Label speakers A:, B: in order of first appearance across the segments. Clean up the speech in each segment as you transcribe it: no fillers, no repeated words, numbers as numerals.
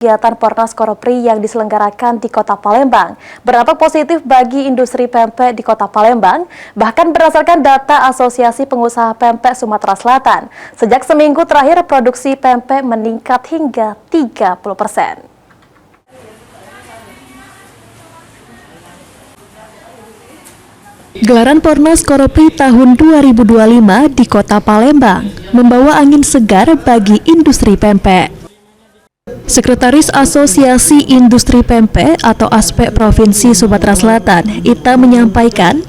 A: Kegiatan Pornas Koropri yang diselenggarakan di Kota Palembang berdampak positif bagi industri pempek di Kota Palembang. Bahkan berdasarkan data Asosiasi Pengusaha Pempek Sumatera Selatan, sejak seminggu terakhir produksi pempek meningkat hingga 30%. Gelaran Pornas Koropri tahun 2025 di Kota Palembang membawa angin segar bagi industri pempek. Sekretaris Asosiasi Industri Pempek atau ASPEK Provinsi Sumatera Selatan, Ita menyampaikan,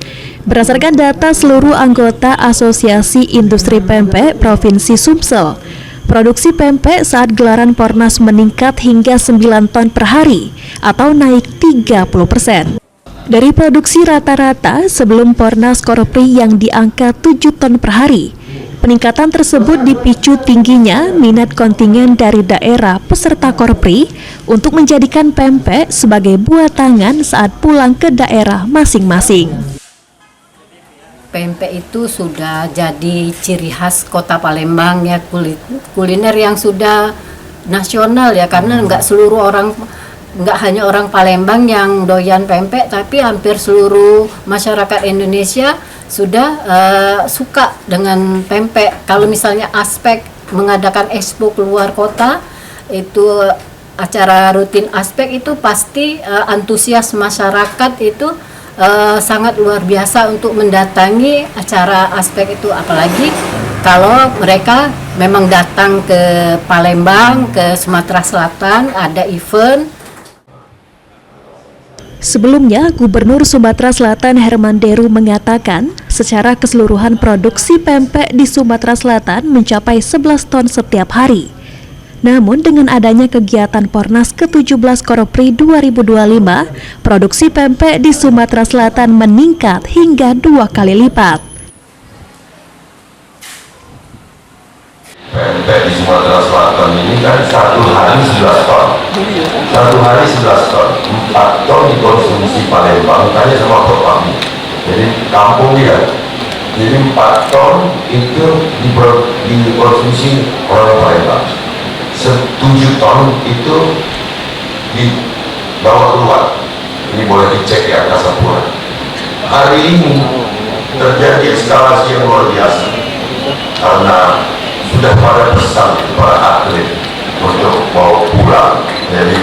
A: berdasarkan data seluruh anggota Asosiasi Industri Pempek Provinsi Sumsel, produksi pempek saat gelaran Pornas meningkat hingga 9 ton per hari atau naik 30%. Dari produksi rata-rata sebelum Pornas Koropri yang di angka 7 ton per hari, peningkatan tersebut dipicu tingginya minat kontingen dari daerah peserta Koropri untuk menjadikan pempek sebagai buah tangan saat pulang ke daerah masing-masing.
B: Pempek itu sudah jadi ciri khas Kota Palembang ya, kuliner yang sudah nasional ya, karena nggak hanya orang Palembang yang doyan pempek, tapi hampir seluruh masyarakat Indonesia sudah suka dengan pempek. Kalau misalnya ASPEK mengadakan expo keluar kota, itu acara rutin ASPEK itu pasti antusias masyarakat itu sangat luar biasa untuk mendatangi acara ASPEK itu, apalagi kalau mereka memang datang ke Palembang, ke Sumatera Selatan, ada event.
A: Sebelumnya, Gubernur Sumatera Selatan Herman Deru mengatakan, secara keseluruhan produksi pempek di Sumatera Selatan mencapai 11 ton setiap hari. Namun dengan adanya kegiatan Pornas ke-17 Koropri 2025, produksi pempek di Sumatera Selatan meningkat hingga 2 kali lipat.
C: Pempek di Sumatera Selatan ini kan satu hari 11 ton. Satu hari 11 ton, 4 ton dikonsumsi Palembang, tanya sama Bapak. Jadi kampung dia. Jadi 4 ton itu dikonsumsi orang Palembang. 7 ton itu dibawa keluar. Ini boleh dicek ya, Kasapura. Hari ini terjadi eskalasi yang luar biasa karena sudah pada pesan para atlet untuk mau pulang, jadi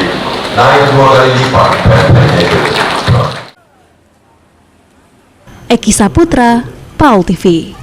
C: naik 2 kali lipat pempeknya itu.
A: Eki Saputra, PAL TV.